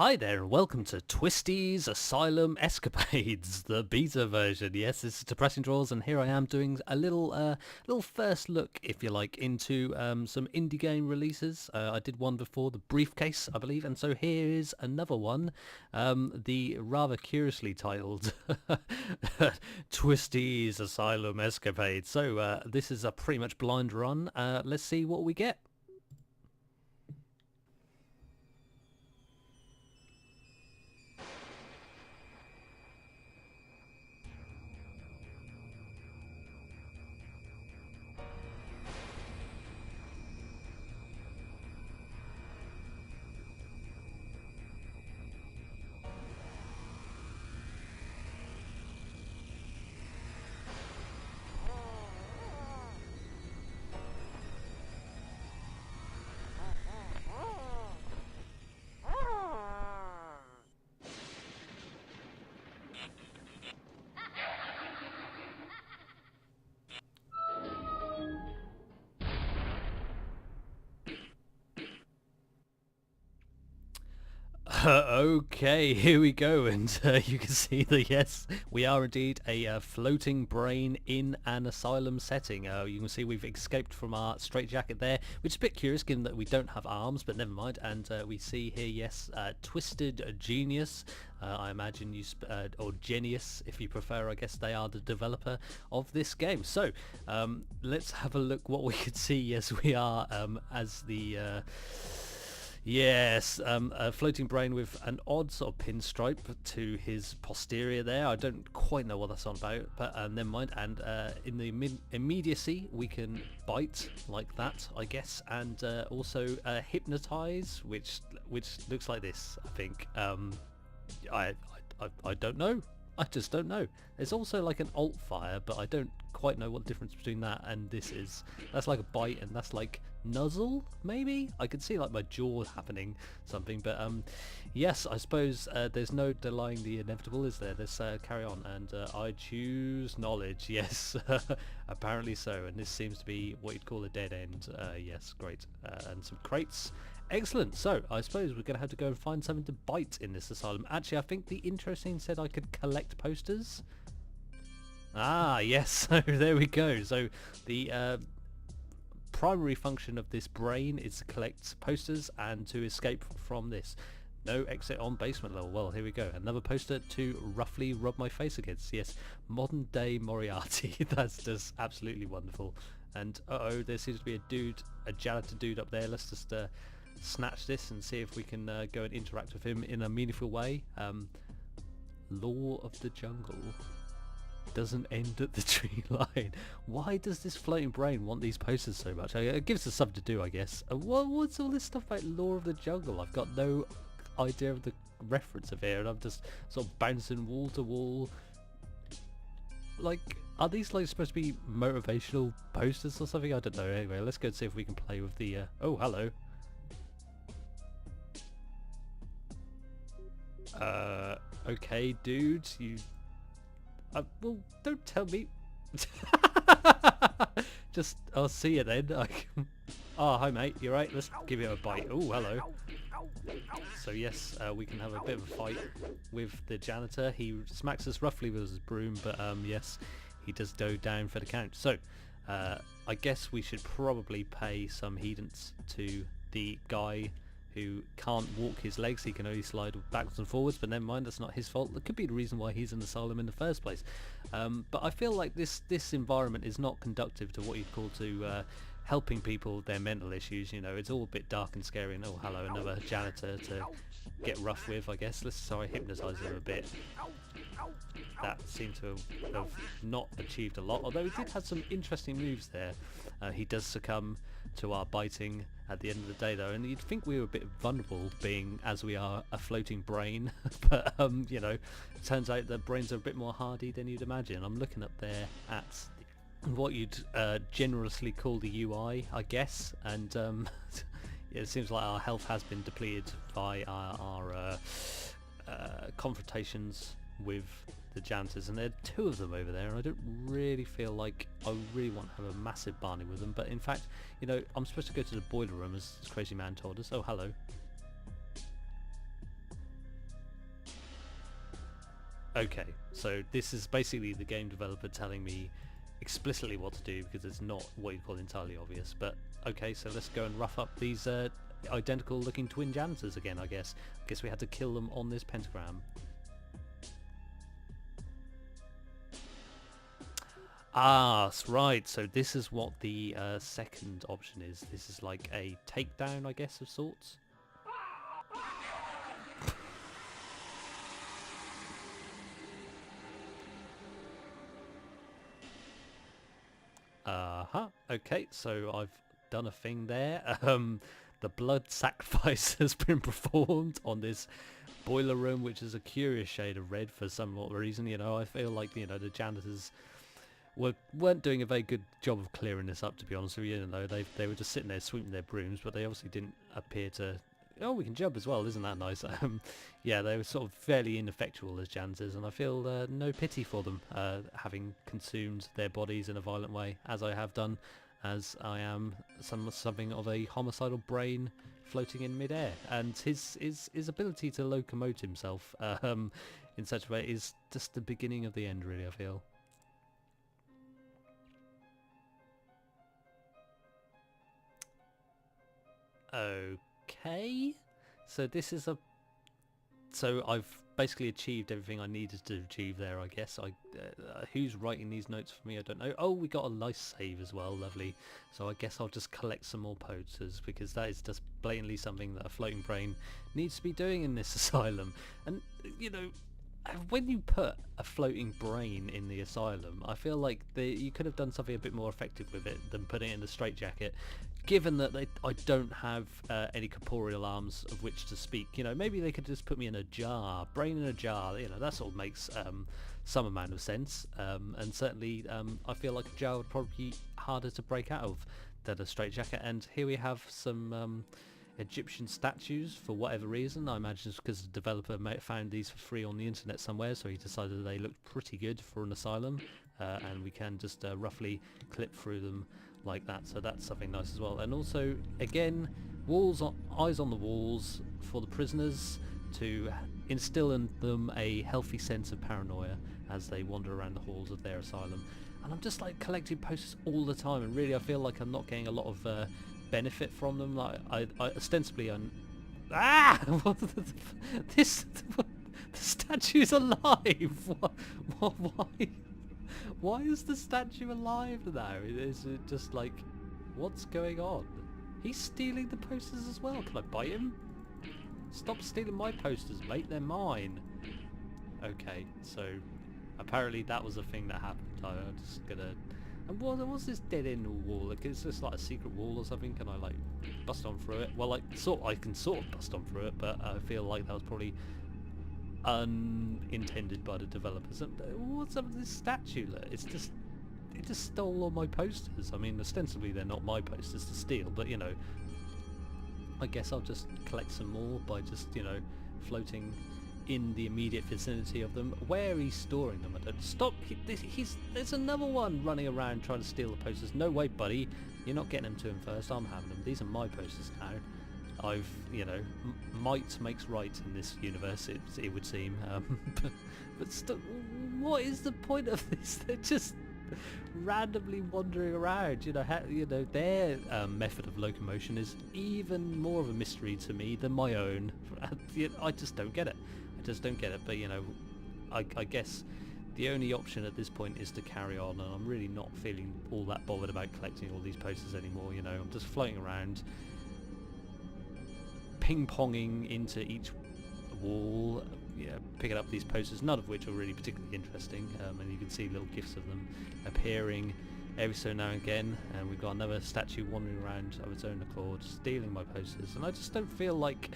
Hi there and welcome to Twisty's Asylum Escapades, the beta version. Yes, this is Depressing Draws, and here I am doing a little first look, if you like, into some indie game releases. I did one before, The Briefcase, I believe, and so here is another one, the rather curiously titled Twisty's Asylum Escapades. So this is a pretty much blind run. Let's see what we get. Okay, here we go, and you can see that yes, we are indeed a floating brain in an asylum setting. You can see we've escaped from our straitjacket there, which is a bit curious given that we don't have arms, but never mind. And we see here, yes, Twisted Genius. I imagine you, or Genius if you prefer. I guess they are the developer of this game. So let's have a look what we can see. Yes, we are as the yes, a floating brain with an odd sort of pinstripe to his posterior there. I don't quite know what that's on about, but never mind. And in the immediacy, we can bite like that, I guess, and also hypnotize, which looks like this, I think. I don't know. I just don't know. There's also like an alt fire, but I don't quite know what the difference between that and this is. That's like a bite and that's like nuzzle, maybe? I could see like my jaw happening something, but yes, I suppose there's no denying the inevitable, is there? Let's carry on, and I choose knowledge. Yes, apparently so, and this seems to be what you'd call a dead end. Yes, great. And some crates. Excellent. So I suppose we're going to have to go and find something to bite in this asylum. Actually, I think the intro scene said I could collect posters. Ah, yes. So there we go. So the primary function of this brain is to collect posters and to escape from this. No exit on basement level. Well, here we go. Another poster to roughly rub my face against. Yes, modern day Moriarty. That's just absolutely wonderful. And uh-oh, there seems to be a janitor dude up there. Let's just snatch this and see if we can go and interact with him in a meaningful way. Law of the jungle doesn't end at the tree line. Why does this floating brain want these posters so much? It gives us something to do, I guess. What's all this stuff about law of the jungle? I've got no idea of the reference of it, and I'm just sort of bouncing wall to wall. Like, are these like supposed to be motivational posters or something? I don't know. Anyway, let's go and see if we can play with the oh, hello. Okay, dude, you well, don't tell me. Just, I'll see you then. Oh, hi mate, you right? Let's give it a bite. Oh, hello. So yes, we can have a bit of a fight with the janitor. He smacks us roughly with his broom, but yes, he does go down for the count. So I guess we should probably pay some heedance to the guy who can't walk his legs. He can only slide backwards and forwards, but never mind, that's not his fault. That could be the reason why he's in the asylum in the first place. But I feel like this environment is not conducive to what you'd call to helping people with their mental issues. You know, it's all a bit dark and scary, and oh hello, another janitor to get rough with, I guess. Let's try hypnotise him a bit. That seemed to have not achieved a lot, although he did have some interesting moves there. He does succumb to our biting at the end of the day though, and you'd think we were a bit vulnerable being as we are a floating brain, but you know, it turns out that brains are a bit more hardy than you'd imagine. I'm looking up there at what you'd generously call the UI, I guess, and yeah, it seems like our health has been depleted by our confrontations with the janitors, and there are two of them over there, and I don't really feel like I really want to have a massive barney with them, but in fact, you know, I'm supposed to go to the boiler room as this crazy man told us. Oh, hello. Okay, so this is basically the game developer telling me explicitly what to do because it's not what you call entirely obvious. But okay, so let's go and rough up these identical looking twin janitors again, I guess. I guess we had to kill them on this pentagram. Ah, that's right. So this is what the second option is. This is like a takedown, I guess, of sorts. Okay, so I've done a thing there. The blood sacrifice has been performed on this boiler room, which is a curious shade of red for some reason. You know, I feel like, you know, the janitors weren't doing a very good job of clearing this up, to be honest with you. You know, they were just sitting there sweeping their brooms, but they obviously didn't appear to. Oh, we can jump as well, isn't that nice? Yeah, they were sort of fairly ineffectual as janitors, and I feel no pity for them, having consumed their bodies in a violent way, as I have done, as I am something of a homicidal brain floating in midair. And his ability to locomote himself in such a way is just the beginning of the end, really, I feel. Okay, so this is so I've basically achieved everything I needed to achieve there, I guess. Who's writing these notes for me? I don't know. Oh, we got a life save as well, lovely. So I guess I'll just collect some more posters, because that is just blatantly something that a floating brain needs to be doing in this asylum. And, you know, when you put a floating brain in the asylum, I feel like you could have done something a bit more effective with it than putting it in the straitjacket. Given that I don't have any corporeal arms of which to speak, you know, maybe they could just put me in a jar, brain in a jar. You know, that sort of makes some amount of sense. And certainly, I feel like a jar would probably be harder to break out of than a straitjacket. And here we have some Egyptian statues for whatever reason. I imagine it's because the developer found these for free on the internet somewhere, so he decided they looked pretty good for an asylum, and we can just roughly clip through them like that, so that's something nice as well. And also, again, eyes on the walls for the prisoners to instill in them a healthy sense of paranoia as they wander around the halls of their asylum. And I'm just like collecting posters all the time, and really I feel like I'm not getting a lot of benefit from them. Like I ostensibly this the statue's alive. Why? Why is the statue alive now? Is it just like, what's going on? He's stealing the posters as well. Can I bite him? Stop stealing my posters, mate. They're mine. Okay, so apparently that was a thing that happened. I'm just gonna... And what's this dead end wall? Like, is this like a secret wall or something? Can I like bust on through it? Well, I can sort of bust on through it, but I feel like that was probably unintended by the developers. And what's up with this statue? It just stole all my posters. I mean, ostensibly they're not my posters to steal, but you know, I guess I'll just collect some more by just, you know, floating in the immediate vicinity of them. Where he's storing them, I don't... Stop! There's another one running around trying to steal the posters. No way, buddy. You're not getting them to him first. I'm having them. These are my posters now. I've, you know, might makes right in this universe, it would seem. But what is the point of this? They're just randomly wandering around. You know, their method of locomotion is even more of a mystery to me than my own. I just don't get it. I just don't get it. But you know, I guess the only option at this point is to carry on, and I'm really not feeling all that bothered about collecting all these posters anymore. You know, I'm just floating around, ping-ponging into each wall, yeah, picking up these posters, none of which are really particularly interesting, and you can see little gifs of them appearing every so now and again, and we've got another statue wandering around of its own accord, stealing my posters, and I just don't feel like,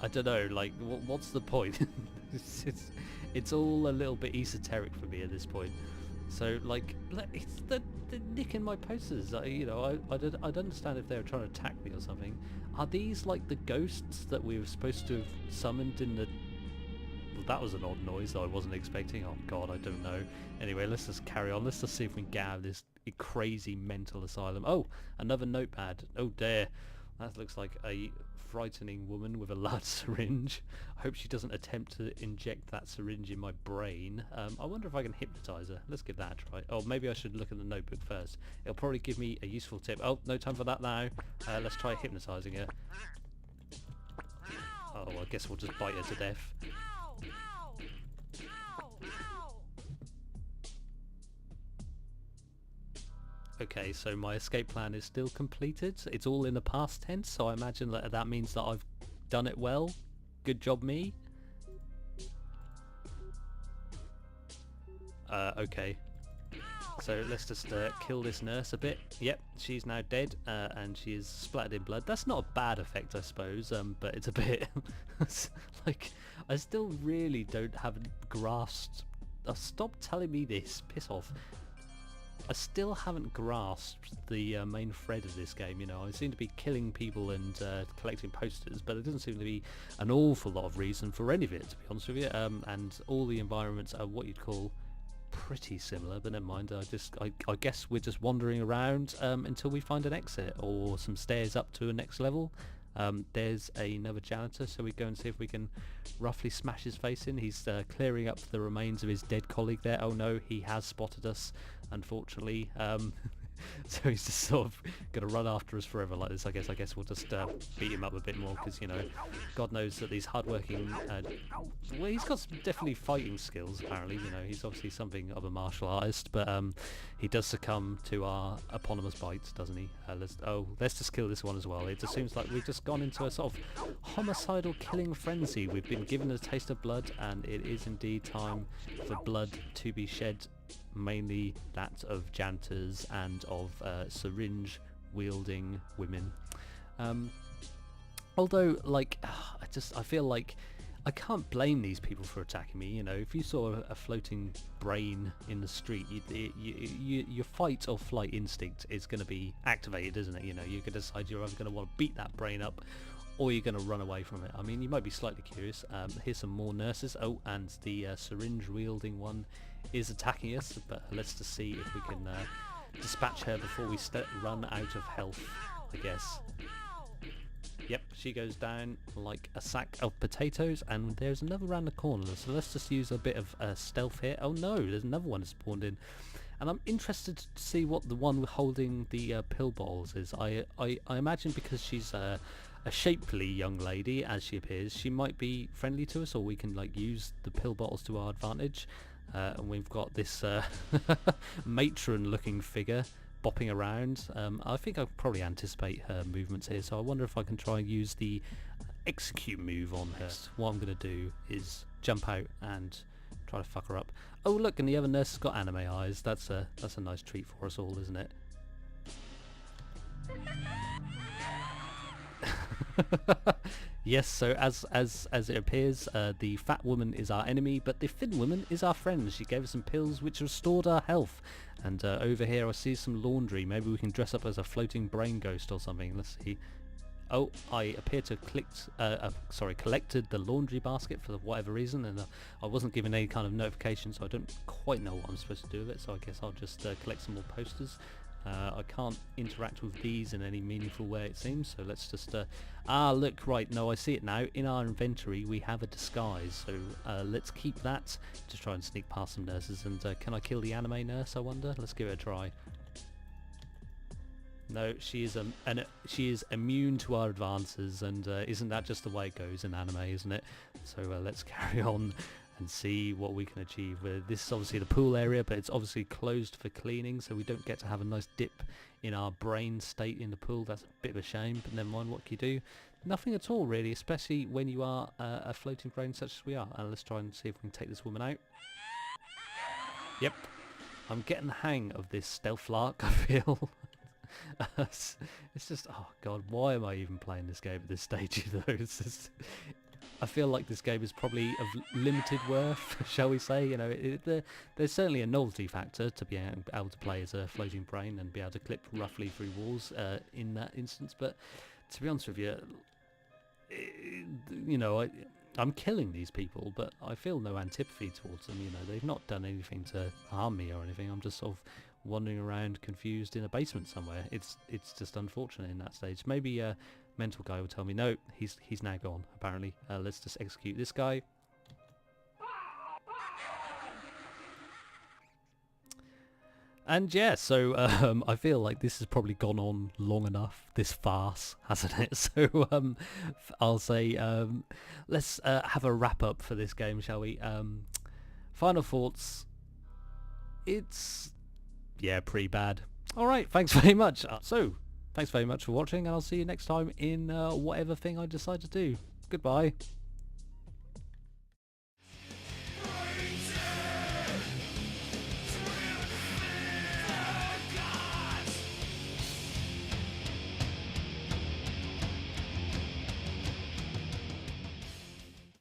I don't know, like, what's the point? it's all a little bit esoteric for me at this point. So, like, it's the nicking my posters. You know, I'd understand if they were trying to attack me or something. Are these like the ghosts that we were supposed to have summoned in the... Well, that was an odd noise that I wasn't expecting. Oh god, I don't know. Anyway, let's just carry on. Let's just see if we can get out of this crazy mental asylum. Oh, another notepad. Oh dear. That looks like a frightening woman with a large syringe. I hope she doesn't attempt to inject that syringe in my brain. I wonder if I can hypnotise her. Let's give that a try. Oh, maybe I should look at the notebook first. It'll probably give me a useful tip. Oh, no time for that now. Let's try hypnotising her. Oh, I guess we'll just bite her to death. Okay, so my escape plan is still completed. It's all in the past tense, so I imagine that means that I've done it well. Good job, me. Okay. So let's just kill this nurse a bit. Yep, she's now dead, and she is splattered in blood. That's not a bad effect, I suppose, but it's a bit... like, I still really haven't grasped... Oh, stop telling me this. Piss off. I still haven't grasped the main thread of this game. You know, I seem to be killing people and collecting posters, but there doesn't seem to be an awful lot of reason for any of it, to be honest with you. And all the environments are what you'd call pretty similar, but never mind. I guess we're just wandering around until we find an exit or some stairs up to a next level. There's another janitor, so we go and see if we can roughly smash his face in. He's clearing up the remains of his dead colleague there. Oh no, he has spotted us, unfortunately. So he's just sort of going to run after us forever like this. I guess we'll just beat him up a bit more, because, you know, God knows that these hardworking... well, he's got some definitely fighting skills, apparently. You know, he's obviously something of a martial artist, but he does succumb to our eponymous bites, doesn't he? Let's just kill this one as well. It just seems like we've just gone into a sort of homicidal killing frenzy. We've been given a taste of blood, and it is indeed time for blood to be shed, mainly that of janitors and of syringe wielding women. Although, like, I feel like I can't blame these people for attacking me. You know, if you saw a floating brain in the street, your fight or flight instinct is going to be activated, isn't it? You know, you can decide you're either going to want to beat that brain up, or you're going to run away from it. I mean, you might be slightly curious. Here's some more nurses. Oh, and the syringe wielding one is attacking us, but let's just see if we can dispatch her before we run out of health, I guess. Yep, she goes down like a sack of potatoes, and there's another around the corner, so let's just use a bit of stealth here. Oh no, there's another one spawned in, and I'm interested to see what the one holding the pill bottles is. I imagine because she's a shapely young lady, as she appears, she might be friendly to us, or we can like use the pill bottles to our advantage. And we've got this matron looking figure bopping around. I think I probably anticipate her movements here, so I wonder if I can try and use the execute move on her. What I'm going to do is jump out and try to fuck her up. Oh look, and the other nurse has got anime eyes. That's a nice treat for us all, isn't it? Yes, so as it appears, the fat woman is our enemy, but the thin woman is our friend. She gave us some pills which restored our health. And over here I see some laundry. Maybe we can dress up as a floating brain ghost or something. Let's see. Oh, I appear to have collected the laundry basket for whatever reason, and I wasn't given any kind of notification, so I don't quite know what I'm supposed to do with it. So I guess I'll just collect some more posters. I can't interact with these in any meaningful way, it seems, so let's just look, right, no, I see it now. In our inventory we have a disguise, so let's keep that to try and sneak past some nurses. And can I kill the anime nurse, I wonder? Let's give it a try. No, she is immune to our advances, and isn't that just the way it goes in anime, isn't it? So let's carry on and see what we can achieve. This is obviously the pool area, but it's obviously closed for cleaning, so we don't get to have a nice dip in our brain state in the pool. That's a bit of a shame, but never mind. What can you do? Nothing at all, really, especially when you are a floating brain such as we are. And let's try and see if we can take this woman out. Yep, I'm getting the hang of this stealth lark, I feel. It's just, oh god, why am I even playing this game at this stage? You know, it's just, I feel like this game is probably of limited worth, shall we say. You know, there's certainly a novelty factor to be able to play as a floating brain and be able to clip roughly through walls in that instance. But to be honest with you, you know, I'm killing these people, but I feel no antipathy towards them. You know, they've not done anything to harm me or anything. I'm just sort of wandering around confused in a basement somewhere. It's just unfortunate in that stage. Maybe mental guy will tell me, no, he's now gone, apparently. Let's just execute this guy. And yeah, so I feel like this has probably gone on long enough, this farce, hasn't it? So I'll say let's have a wrap up for this game, shall we? Final thoughts. It's, yeah, pretty bad. Alright, thanks very much. Thanks very much for watching, and I'll see you next time in whatever thing I decide to do. Goodbye.